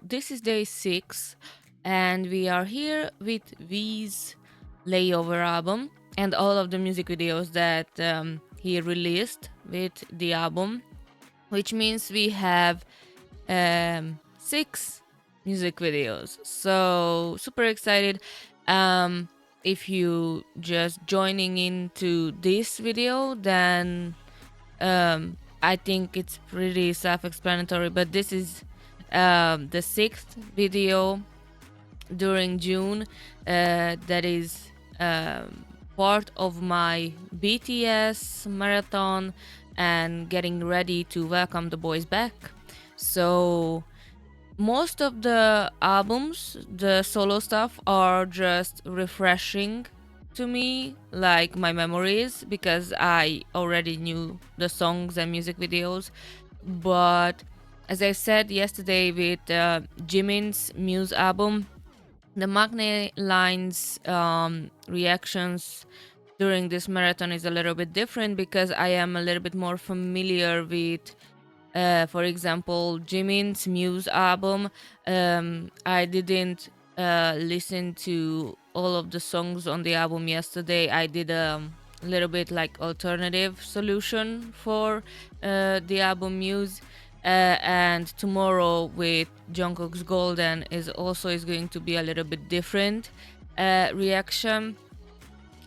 this is day 6, and we are here with V's Layover album and all of the music videos that he released with the album, which means we have 6 music videos. So super excited. If you just joining into this video, then I think it's pretty self-explanatory, but this is the 6th video during June that is part of my BTS marathon and getting ready to welcome the boys back. So most of the albums, the solo stuff, are just refreshing to me, like my memories, because I already knew the songs and music videos. But as I said yesterday with Jimin's Muse album, the Magne Lines reactions during this marathon is a little bit different because I am a little bit more familiar with, for example, Jimin's Muse album. I didn't listen to all of the songs on the album yesterday. I did a little bit like alternative solution for the album Muse. And tomorrow with Jungkook's Golden is going to be a little bit different reaction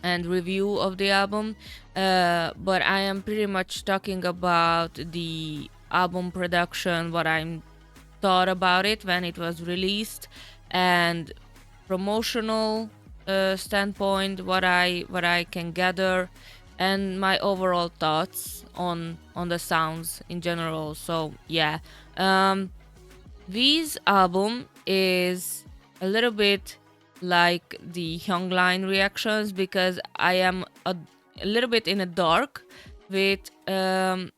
and review of the album, but I am pretty much talking about the album production, what I thought about it when it was released, and promotional standpoint, what I can gather, and my overall thoughts on the sounds in general. So yeah, V's album is a little bit like the Young Line reactions because I am a little bit in the dark with Layover.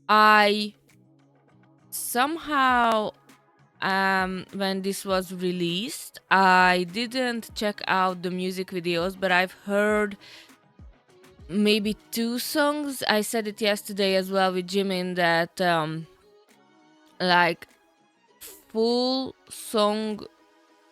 I somehow when this was released, I didn't check out the music videos, but I've heard maybe 2 songs. I said it yesterday as well with Jimin that like full song,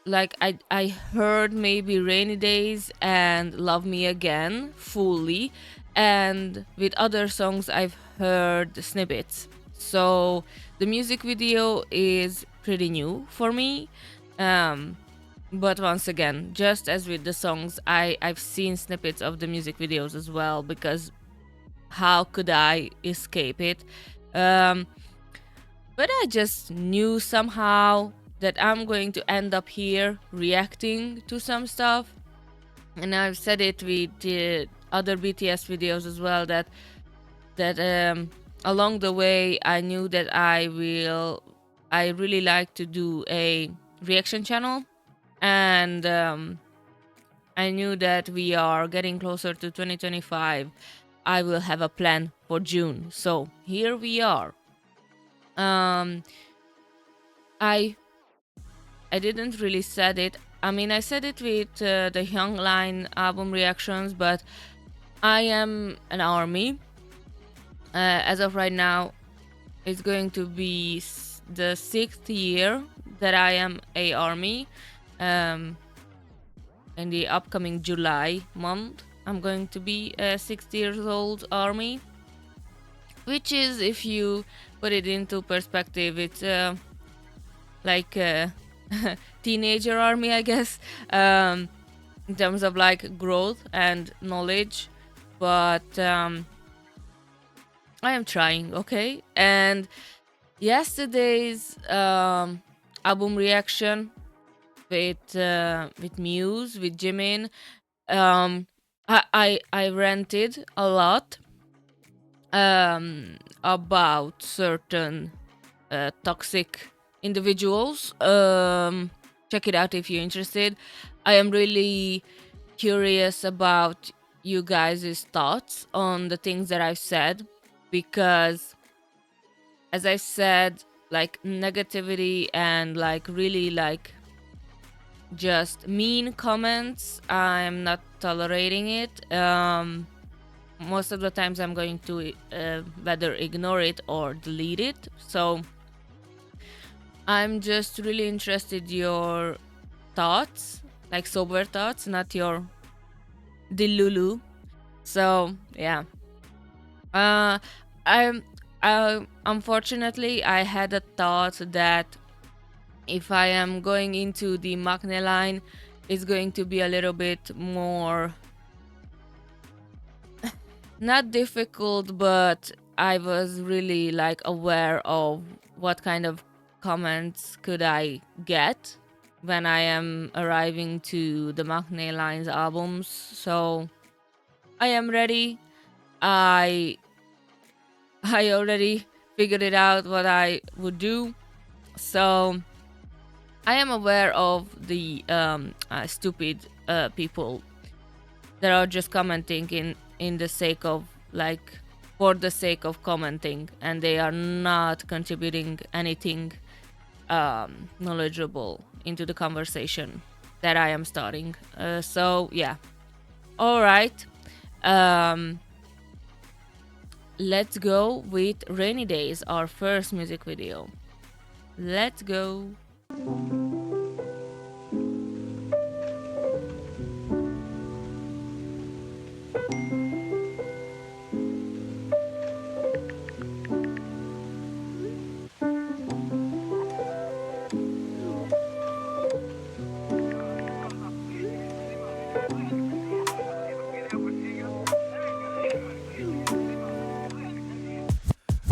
like I heard maybe Rainy Days and Love Me Again fully, and with other songs I've heard snippets. So the music video is pretty new for me, but once again, just as with the songs, I've seen snippets of the music videos as well, because how could I escape it? But I just knew somehow that I'm going to end up here reacting to some stuff. And I've said it with the other BTS videos as well, that along the way I knew that I really like to do a reaction channel, and I knew that we are getting closer to 2025. I will have a plan for June. So here we are. I didn't really said it. I mean, I said it with the Young Line album reactions, but I am an ARMY. As of right now, it's going to be the 6th year that I am a ARMY. In the upcoming July month, I'm going to be a 6 years old ARMY, which is, if you put it into perspective, it's like a teenager ARMY, I guess, in terms of like growth and knowledge. But I am trying, okay? And yesterday's album reaction with Muse, with Jimin, I ranted a lot about certain toxic individuals. Check it out if you're interested. I am really curious about you guys' thoughts on the things that I've said, because as I said, like negativity and like really like just mean comments, I'm not tolerating it. most of the times I'm going to whether ignore it or delete it. So I'm just really interested your thoughts, like sober thoughts, not your delulu. So yeah, uh, I'm. Unfortunately, I had a thought that if I am going into the Maknae line, it's going to be a little bit more not difficult, but I was really like aware of what kind of comments could I get when I am arriving to the Maknae Line's albums. So I am ready. I I already figured it out what I would do. So I am aware of the stupid people that are just commenting in the sake of like for the sake of commenting, and they are not contributing anything knowledgeable into the conversation that I am starting. So yeah, all right. Um, let's go with Rainy Days, our first music video. Let's go.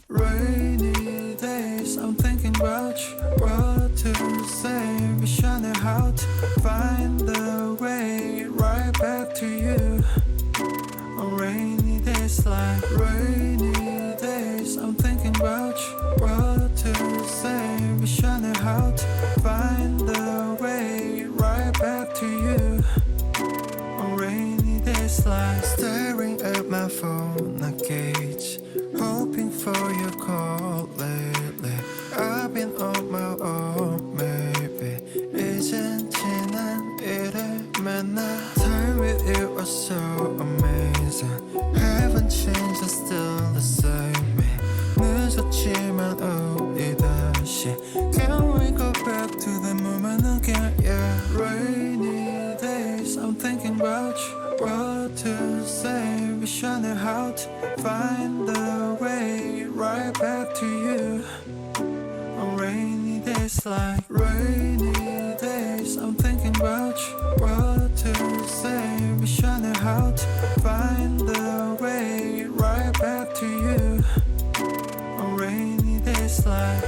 Rainy days, I'm thinking about you. What to say? Wish I knew how to find the way right back to you. On rainy days, like rainy days, I'm thinking about you. What to say? Wish I knew how to find the way right back to you. On rainy days, like staring at my phone, I gauge, hoping for your call lately. I've been on my own, maybe. 이젠 지난 일을 만나. Time with you was so amazing. Haven't changed, I'm still the same. 늦었지만 우리 다시. Can we go back to the moment again? Yeah, rainy days, I'm thinking about you. What to say? Wish I knew how to find the way right back to you. On rainy days, like rainy days, I'm thinking about you. What to say? Wish I knew how to find the way right back to you. On rainy days, like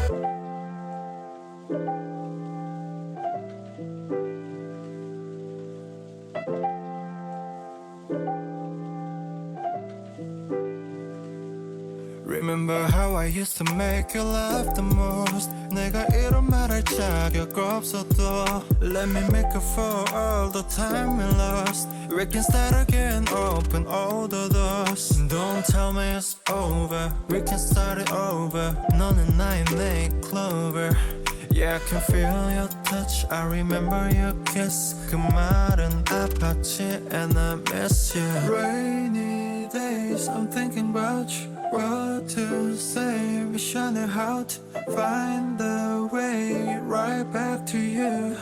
remember how I used to make you laugh the most. 내가 이런 말할 자격 없어도 let me make up for all the time we lost. We can start again, open all the doors. Don't tell me it's over, we can start it over. 너는 나의 내 clover. Yeah, I can feel your touch, I remember your kiss. 그 말은 아팠지 and I miss you. Rainy days, I'm thinking about you. What to say? Wish I knew how to find the way right back to you.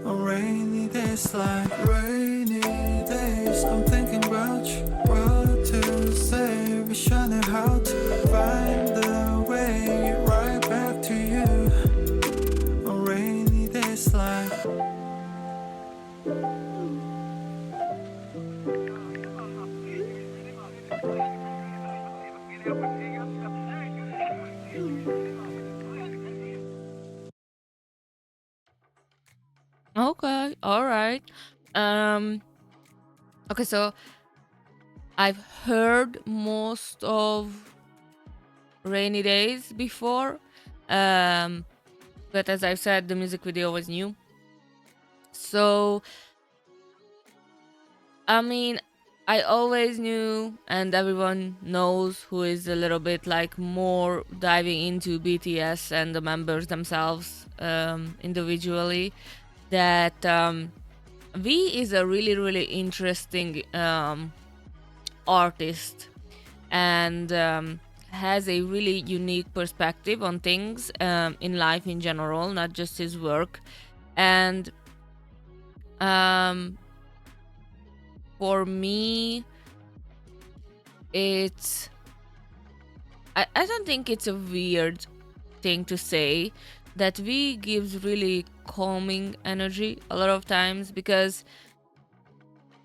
On rainy days, like rainy days, I'm thinking about you. What to say? Wish I knew how to find the way right back to you. On rainy days, like Okay, all right. Um, okay, so I've heard most of Rainy Days before, but as I've said, the music video was new. So, I mean, I always knew, and everyone knows who is a little bit like more diving into BTS and the members themselves individually, that V is a really, really interesting artist, and has a really unique perspective on things in life in general, not just his work. And um, for me, it's I don't think it's a weird thing to say that V gives really calming energy a lot of times, because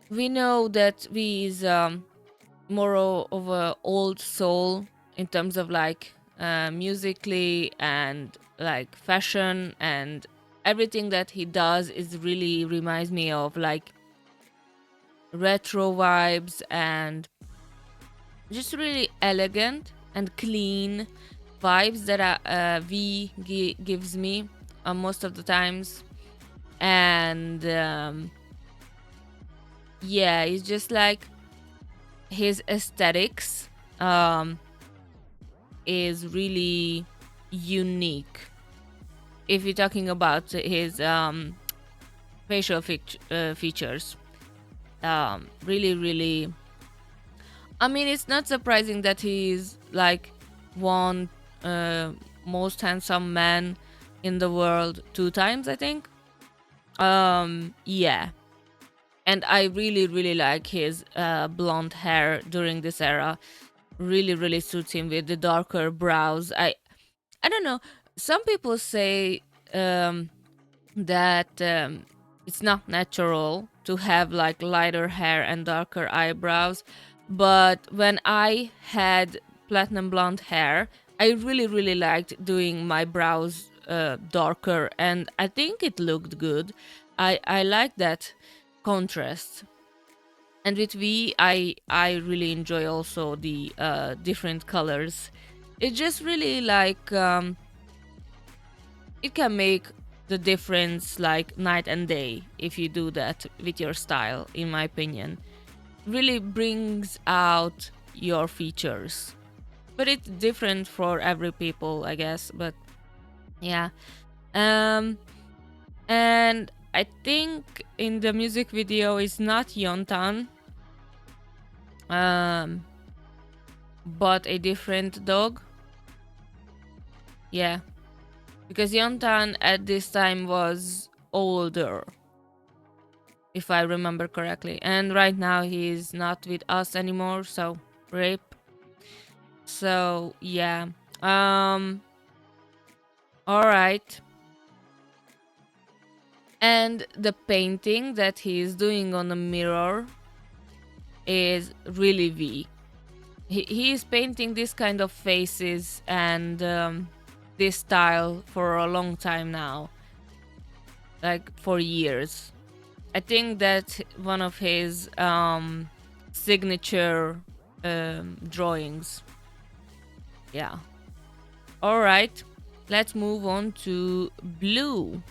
we know that V is more of a old soul in terms of like musically and like fashion, and everything that he does is really reminds me of like retro vibes, and just really elegant and clean vibes that gives me most of the times. And yeah, it's just like his aesthetics is really unique. If you're talking about his facial features, really, really. I mean, it's not surprising that he's like one most handsome man in the world 2 times, I think. Yeah, and I really, really like his blonde hair during this era. Really, really suits him with the darker brows. I don't know. Some people say um, that it's not natural to have like lighter hair and darker eyebrows, but when I had platinum blonde hair, I really, really liked doing my brows darker, and I think it looked good. I like that contrast. And with V, I really enjoy also the different colors. It just really like it can make the difference like night and day if you do that with your style, in my opinion. Really brings out your features. But it's different for every people, I guess. But yeah. Um and I think in the music video it's not Yontan, but a different dog. Yeah. Because Yontan at this time was older, if I remember correctly. And right now he's not with us anymore, so rip. So yeah. Alright. And the painting that he's doing on the mirror is really V. He is painting this kind of faces and this style for a long time now. Like for years. I think that one of his signature drawings. Yeah. Alright. Let's move on to Blue.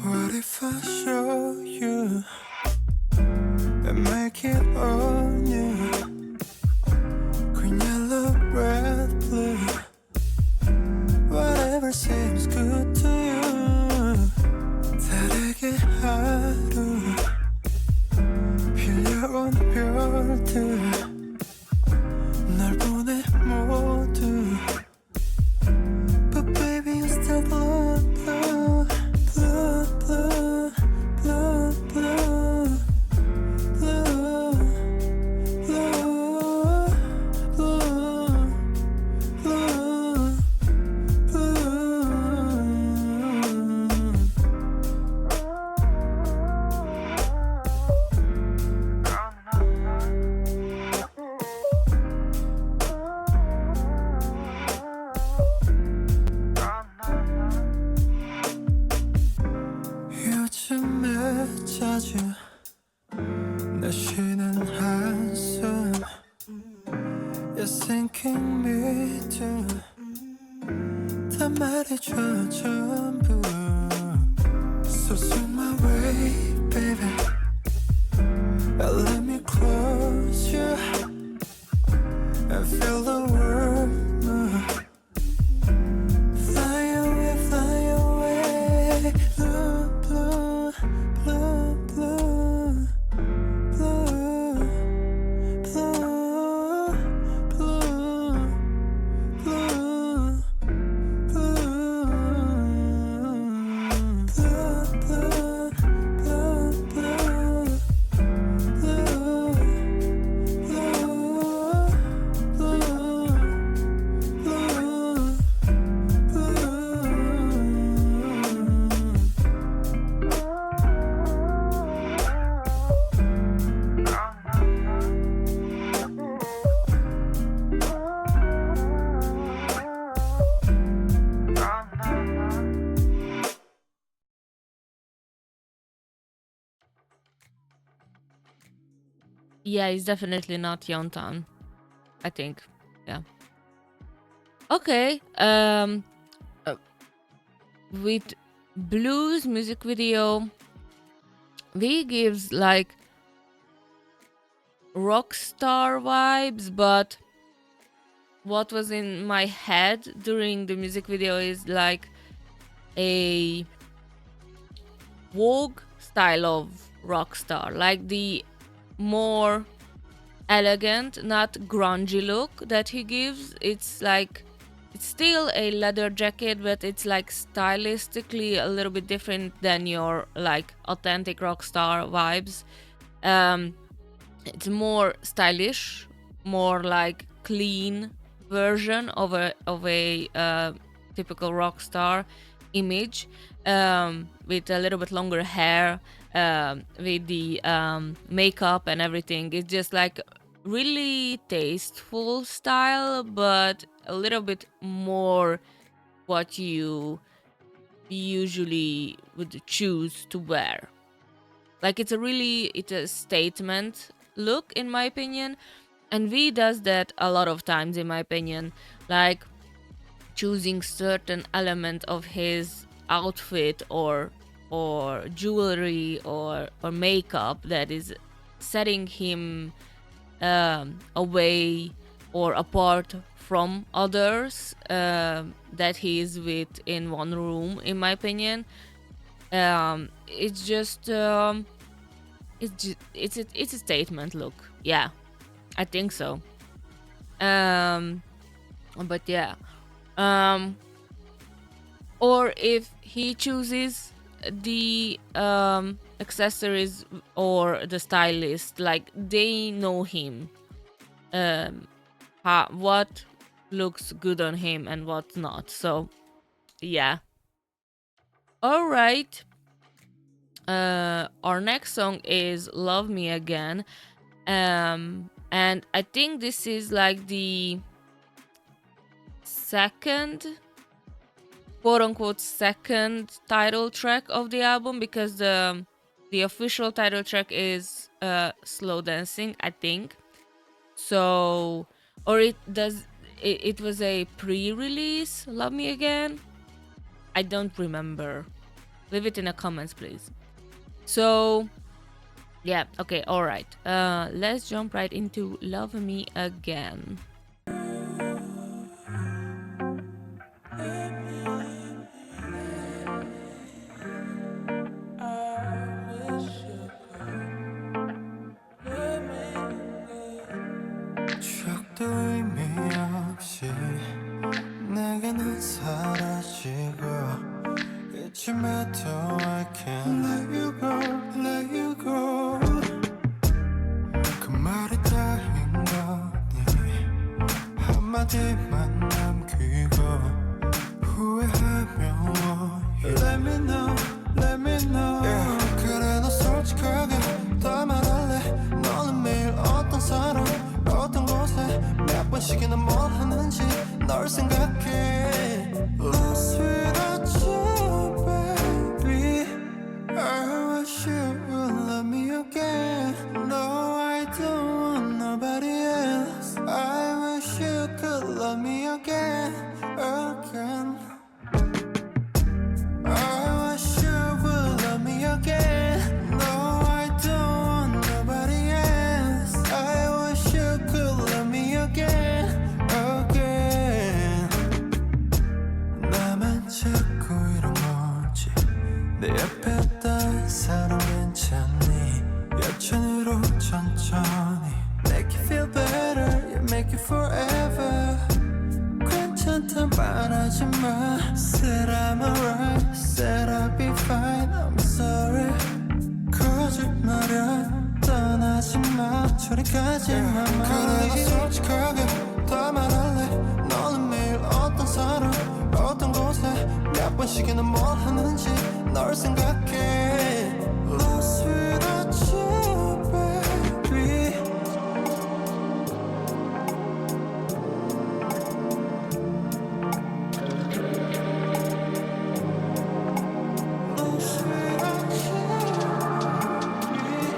What if I show you and make it on you? Green, yellow, red, blue. Whatever seems good to you. 다르게 하루 빌려온 별들 널 보내 모두. But baby you still blue, blue, blue, blue, blue, blue, blue, blue, blue, 요즘에 자주 내 쉬는 한숨 You're sinking me too 다 말해줘 전부 So swing my way baby Let me close you Yeah, it's definitely not Yeontan, I think. Yeah. Okay. Uh, with Blues music video, V gives like rock star vibes, but what was in my head during the music video is like a Vogue style of rock star, like the more elegant, not grungy look that he gives. It's like it's still a leather jacket, but it's like stylistically a little bit different than your like authentic rock star vibes. Um, it's more stylish, more like clean version of a typical rock star image, with a little bit longer hair, with the makeup and everything. It's just like really tasteful style, but a little bit more what you usually would choose to wear. Like it's a statement look in my opinion, and V does that a lot of times in my opinion, like choosing certain element of his outfit or jewelry or makeup that is setting him away or apart from others that he is with in one room in my opinion. It's just it's a statement look. Yeah, I think so. Um, but yeah. Um, or if he chooses the accessories or the stylist, like they know him, um, what looks good on him and what not. So yeah. All right. Our next song is "Love Me Again." And I think this is like the second, quote unquote, second title track of the album, because the official title track is "Slow Dancing," I think. So, or it was a pre-release "Love Me Again." I don't remember. Leave it in the comments, please. So yeah, okay, all right. Let's jump right into "Love Me Again." 추억도 의미 없이 내게는 사라지고 이쯤에도 I can't let you go, let you go. 그 말이 다인 거니 한마디만 남기고 후회하며 Let me know, let me know. Yeah. 그래 너 솔직하게 다 말할래. 너는 매일 어떤 사람 어떤 곳에 몇 번씩이나 뭘 하는지 널 생각해. Lost without you, baby. I wish you would love me again. No, I don't want nobody else. I wish you could love me again, again. I wish you would love me again. No, I don't want nobody else. I wish you could love me again, again. 나만 자꾸 이런 거지. 내 옆에 딴 사람 괜찮니? 여천으로 천천히 Make you feel better, you make it forever. 괜찮단 말하지 마. Said I'm alright, said I'll be fine. I'm sorry. 거짓말은 떠나지 마. 저리 가지 마. 그래 너 솔직하게 다 말할래. 너는 매일 어떤 사람 어떤 곳에 몇 번씩이나 뭘 하는지 널 생각해. Lost without you, baby. Lost without you, baby.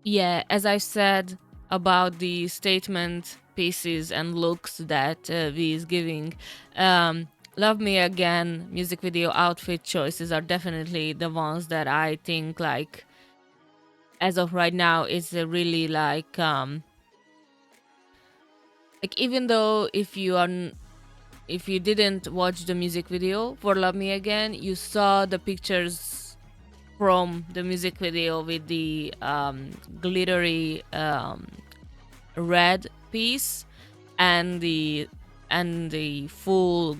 Yeah, as I said about the statement pieces and looks that V is giving, Love Me Again music video outfit choices are definitely the ones that I think, like, as of right now, is really like, even though if you didn't watch the music video for Love Me Again, you saw the pictures from the music video with the glittery red piece and the full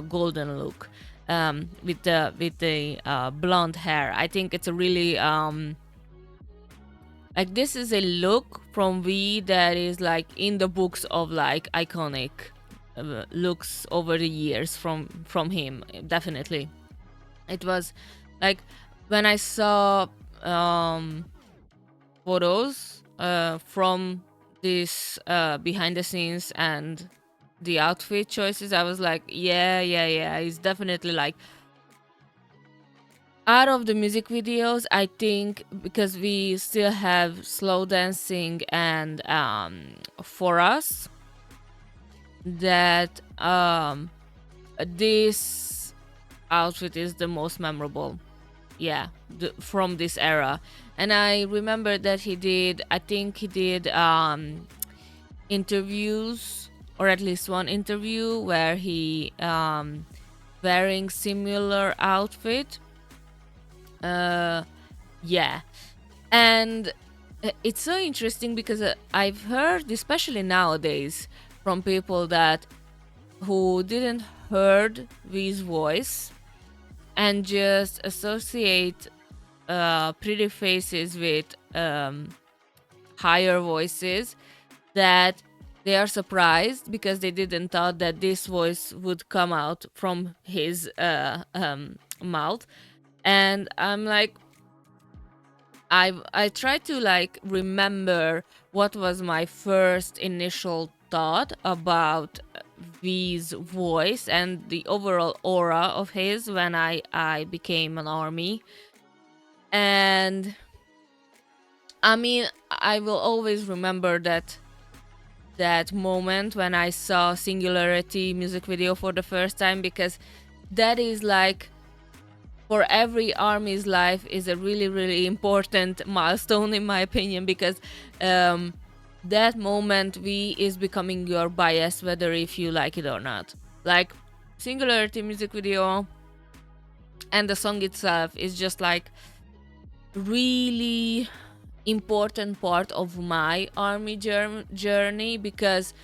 golden look, with the blonde hair. I think it's a really like, this is a look from V that is like in the books of like iconic looks over the years from him. Definitely, it was like, when I saw photos from this behind the scenes and the outfit choices, I was like, yeah, yeah, yeah, it's definitely like, out of the music videos, I think, because we still have slow dancing and For Us, that this outfit is the most memorable. Yeah, from this era. And I remember that I think he did interviews, or at least one interview where he wearing similar outfit. Yeah, and it's so interesting because I've heard, especially nowadays, from people that who didn't heard V's voice and just associate pretty faces with higher voices, that they are surprised because they didn't thought that this voice would come out from his mouth. And I'm like, I try to like remember what was my first initial thought about V's voice and the overall aura of his when I became an army. And I mean, I will always remember that moment when I saw Singularity music video for the first time, because that is like, for every army's life, is a really, really important milestone in my opinion, because that moment V is becoming your bias, whether if you like it or not. Like, Singularity music video and the song itself is just like really important part of my army journey, because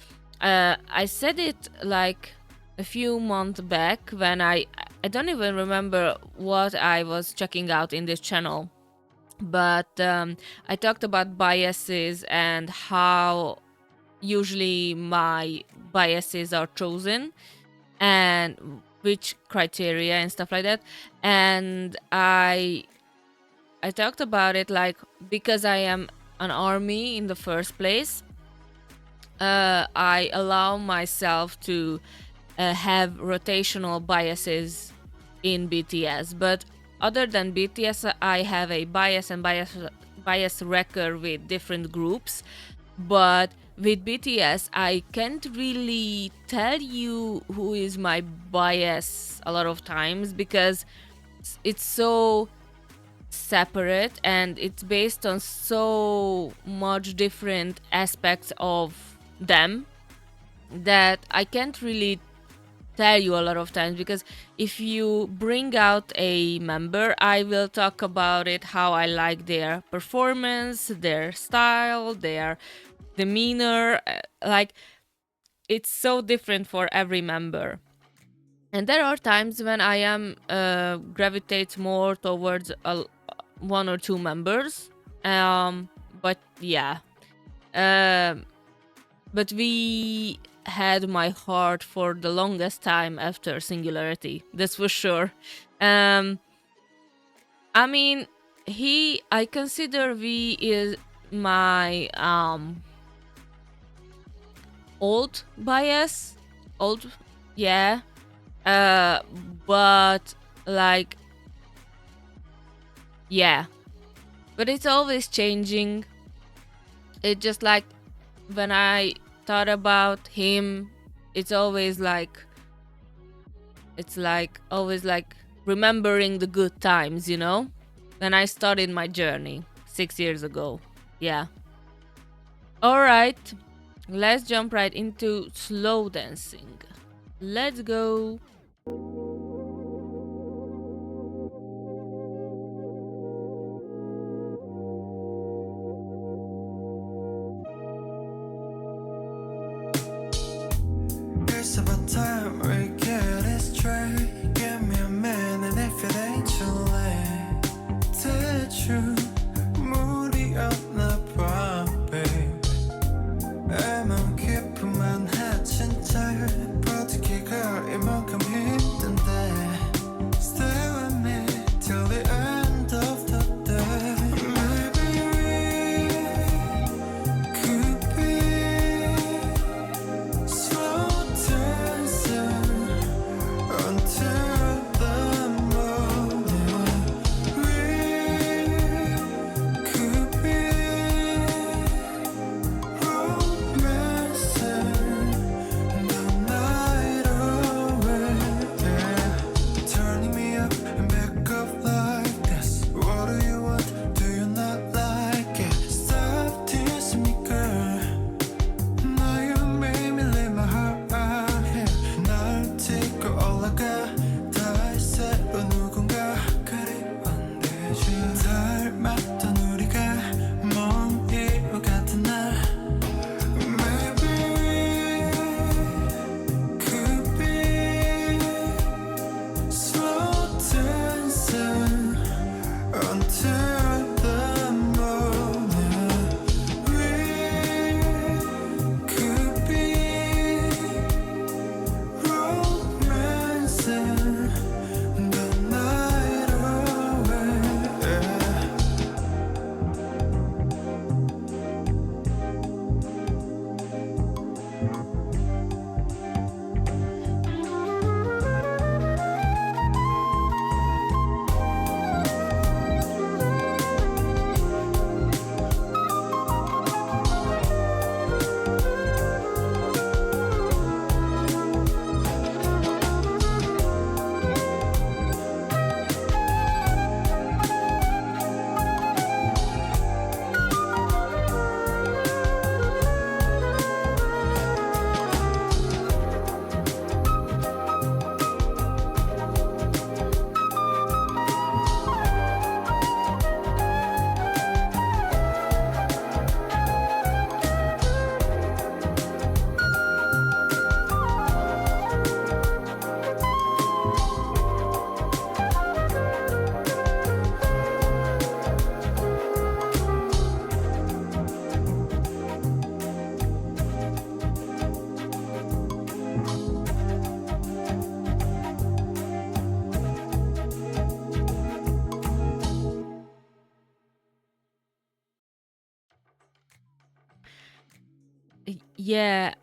I said it like a few months back when I don't even remember what I was checking out in this channel, but I talked about biases and how usually my biases are chosen and which criteria and stuff like that. And I talked about it like, because I am an army in the first place, I allow myself to have rotational biases in BTS. But other than BTS, I have a bias record with different groups. But with BTS, I can't really tell you who is my bias a lot of times, because it's so separate and it's based on so much different aspects of them that I can't really tell you a lot of times. Because if you bring out a member, I will talk about it, how I like their performance, their style, their demeanor. Like, it's so different for every member. And there are times when I am gravitate more towards one or two members. But yeah, um, but we had my heart for the longest time after Singularity. That's for sure. Um, I mean, I consider V is my old bias, old, yeah. Uh, but like, yeah, but it's always changing. It just like when I thought about him, it's always like it's like always like remembering the good times, you know? When I started my journey 6 years ago. Yeah. Alright. Let's jump right into slow dancing. Let's go. It's about time we get it straight. Give me a minute if it ain't too late. 대충 무리였나 봐, babe. 애만 깊으면 해 진짜 버티기가 이만큼 힘든데. Stay with me till the end of the day. Maybe we could be slow dancing until the morning. We could be romancing the night away. Yeah. Turning me up and back up like this. What do you want? Do you not like it? Stop teasing me, girl. Now you made me lay my heart out here. 날 딛고 올라가 다시 새로 누군가 그리운데 닮았던 우리가 먼 이유 같은 날. Maybe we could be slow dancing until the morning. We could be romancing the night away. Yeah. Yeah,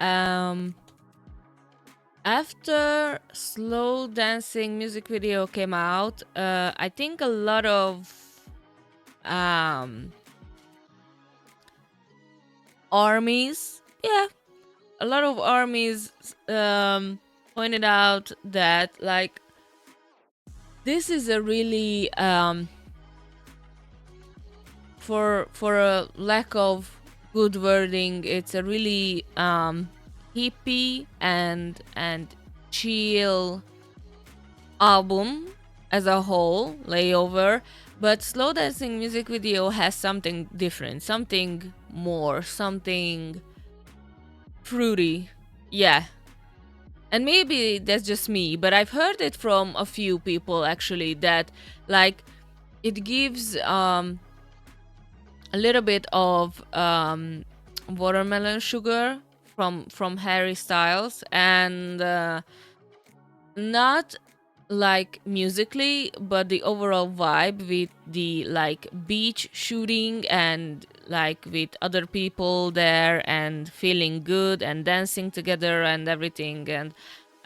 after slow dancing music video came out, I think a lot of um armies, yeah, a lot of armies pointed out that like this is a really for a lack of good wording, it's a really hippie and chill album as a whole, Layover. But slow dancing music video has something different, something more, something fruity. Yeah. And maybe that's just me, but I've heard it from a few people actually that like it gives a little bit of watermelon sugar from Harry Styles, and not like musically, but the overall vibe with the like beach shooting and like with other people there and feeling good and dancing together and everything. And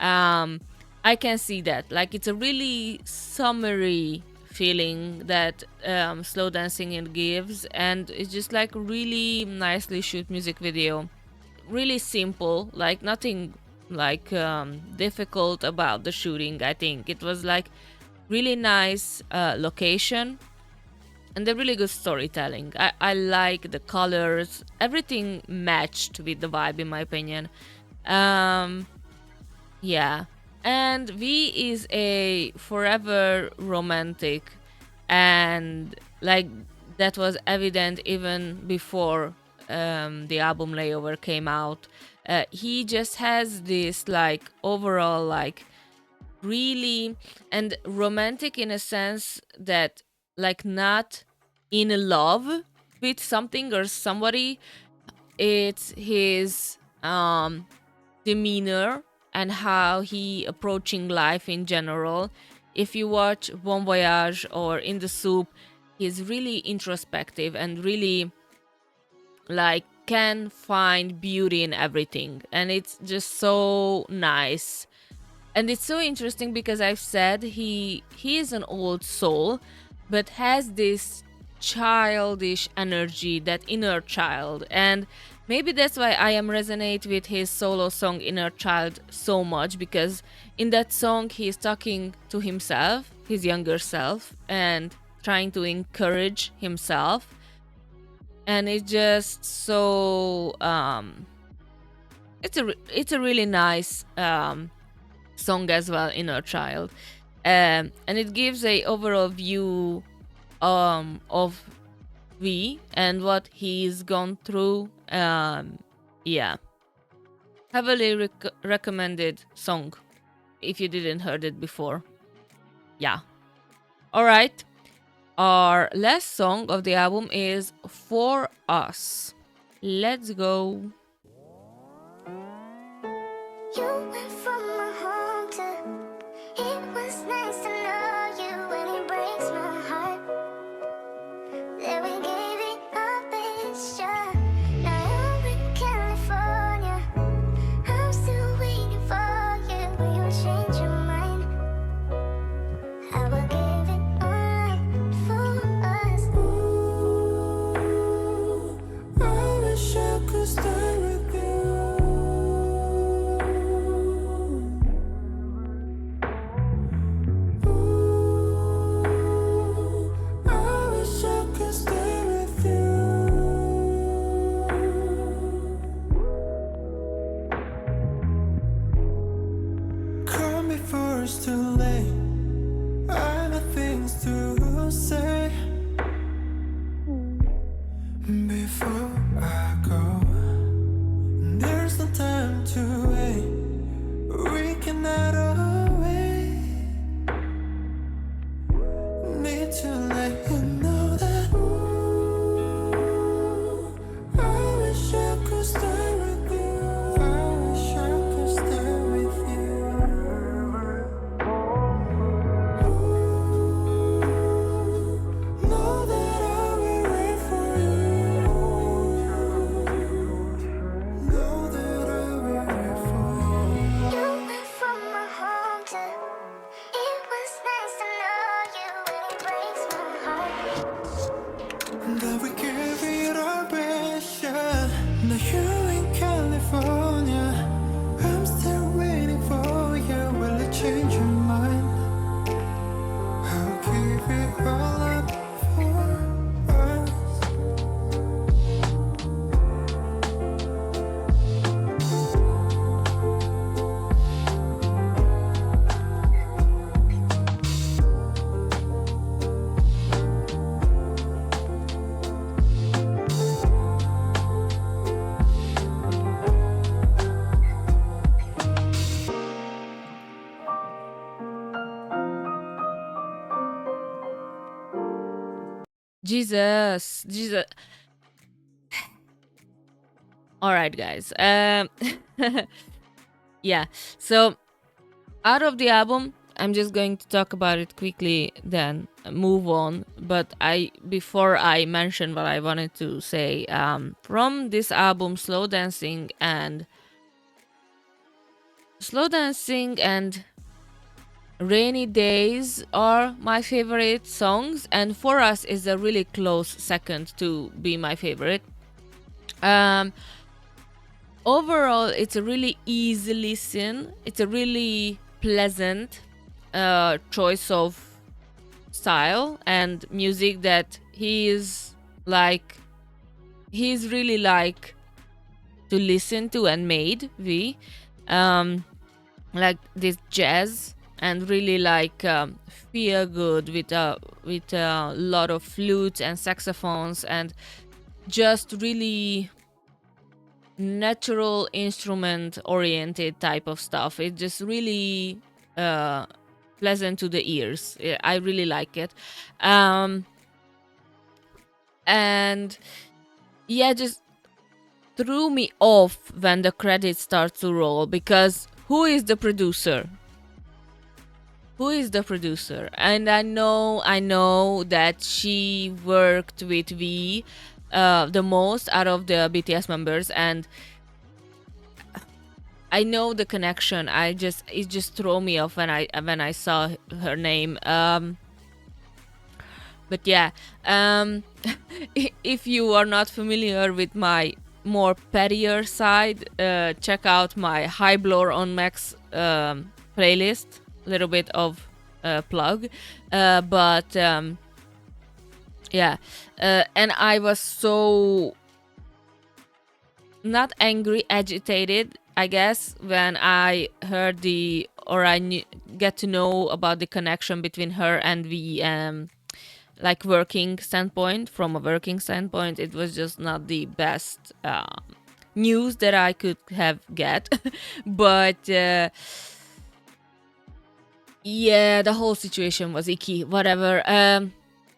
I can see that like it's a really summery feeling that slow dancing it gives, and it's just like really nicely shoot music video. Really simple, like nothing like difficult about the shooting. I think it was like really nice location and a really good storytelling. I like the colors, everything matched with the vibe in my opinion. um yeah, and V is a forever romantic, and like that was evident even before the album Layover came out. He just has this like overall like really and romantic in a sense that like not in love with something or somebody. It's his demeanor and how he approaching life in general. If you watch Bon Voyage or In the Soup, he's really introspective and really like can find beauty in everything, and it's just so nice. And it's so interesting because I've said he is an old soul, but has this childish energy, that inner child. And maybe that's why I am resonate with his solo song Inner Child so much, because in that song he's talking to himself, his younger self, and trying to encourage himself. And it's just so it's a really nice song as well, Inner Child. And it gives a overall view of V and what he's gone through. Yeah, heavily recommended song if you didn't heard it before. Yeah. All right. Our last song of the album is For Us. Let's go. You went from my home to, it was nice to know you, and it breaks my heart that we gave it our best shot. Now you're in California, I'm still waiting for you. Will you change your mind? I will give it all up for us. Ooh, I wish I could stay with you. Before it's too late, I got things to say. Before I go, there's no time to wait. We cannot wait. Need to let you know that. Ooh, I wish I could stay with you. I wish I could stay with you. Know that I will wait for you. Know that I will wait for you. You went from my home to, it was nice to know you, and it breaks my heart that we gave it our best shot. Now you're in California, I'm still waiting for you. Will it change your mind? I'll keep it all up for us. Jesus. All right, guys. Yeah. So out of the album, I'm just going to talk about it quickly, then move on. But before I mention what I wanted to say, from this album, Slow Dancing and Rainy Days are my favorite songs, and For Us is a really close second to be my favorite. Um, Overall, it's a really easy listen. It's a really pleasant choice of style and music that he's really like to listen to and made um like this jazz and really like feel good with a lot of flutes and saxophones and just really natural instrument oriented type of stuff. It's just really uh pleasant to the ears. I really like it. um and yeah, just threw me off when the credits start to roll, because who is the producer? And I know that she worked with V the most out of the BTS members, and I know the connection. It just threw me off when I saw her name. But yeah, um, if you are not familiar with my more pettier side, check out my High Blower on Max playlist. A little bit of plug, but yeah, and I was so not angry, agitated, I guess, when I heard get to know about the connection between her and the like working standpoint. From a working standpoint, it was just not the best news that I could have get. But yeah, the whole situation was icky. Whatever.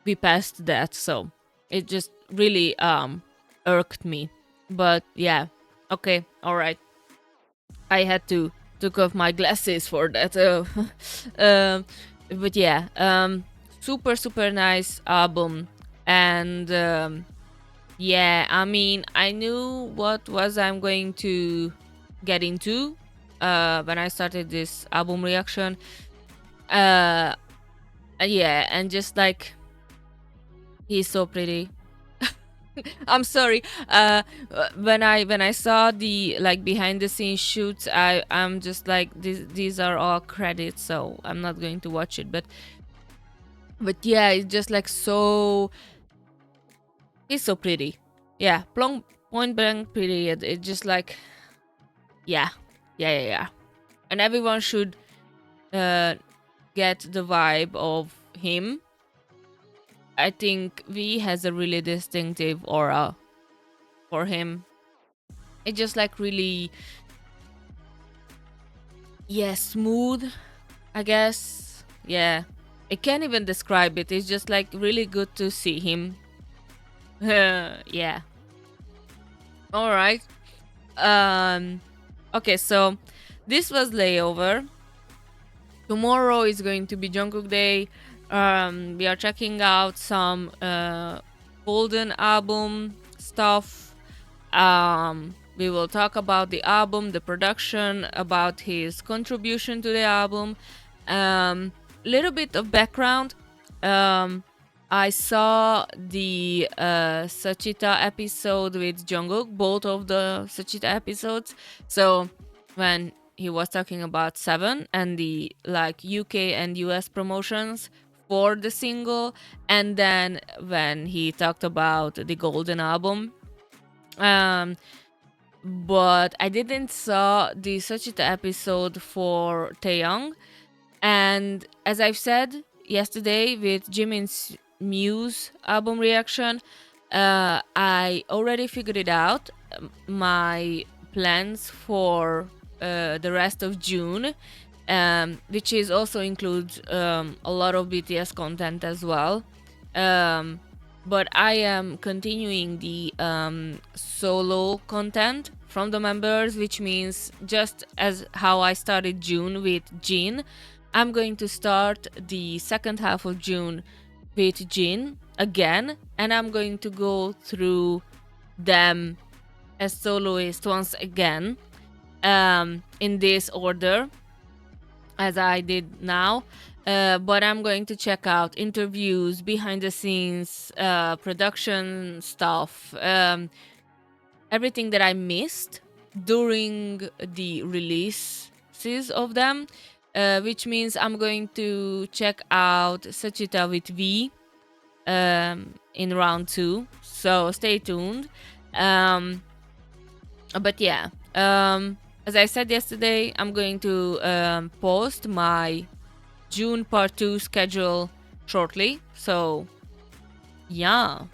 We passed that, so it just really irked me. But yeah, okay, all right. I had to took off my glasses for that. Um, but yeah, super super nice album, and yeah, I mean, I knew what was I'm going to get into when I started this album reaction. Uh, yeah, and just like he's so pretty. I'm sorry. When I saw the like behind the scenes shoots, I'm just like these are all credits, so I'm not going to watch it. But yeah, it's just like so. He's so pretty. Yeah, point blank pretty. It's just like yeah, yeah. And everyone should get the vibe of him. I think V has a really distinctive aura for him. It's just like really, yeah, smooth, I guess. Yeah. I can't even describe it. It's just like really good to see him. Yeah. All right. Um okay, so this was Layover. Tomorrow is going to be Jungkook Day. We are checking out some Golden album stuff. We will talk about the album, the production, about his contribution to the album. Little bit of background. I saw the Sachita episode with Jungkook, both of the Sachita episodes. So when he was talking about Seven and the like UK and US promotions for the single, and then when he talked about the Golden album. Um, but I didn't saw the Sachita episode for Taeyong, and as I've said yesterday with Jimin's Muse album reaction, I already figured it out. My plans for the rest of June, which is also includes a lot of BTS content as well. Um, but I am continuing the solo content from the members, which means just as how I started June with Jin, I'm going to start the second half of June with Jin again, and I'm going to go through them as soloists once again, in this order. as I did now. But I'm going to check out interviews, behind the scenes, production stuff, everything that I missed during the releases of them, which means I'm going to check out Sachita with V in round two. So stay tuned. Um, but yeah, as I said yesterday, I'm going to post my June part 2 schedule shortly. So yeah.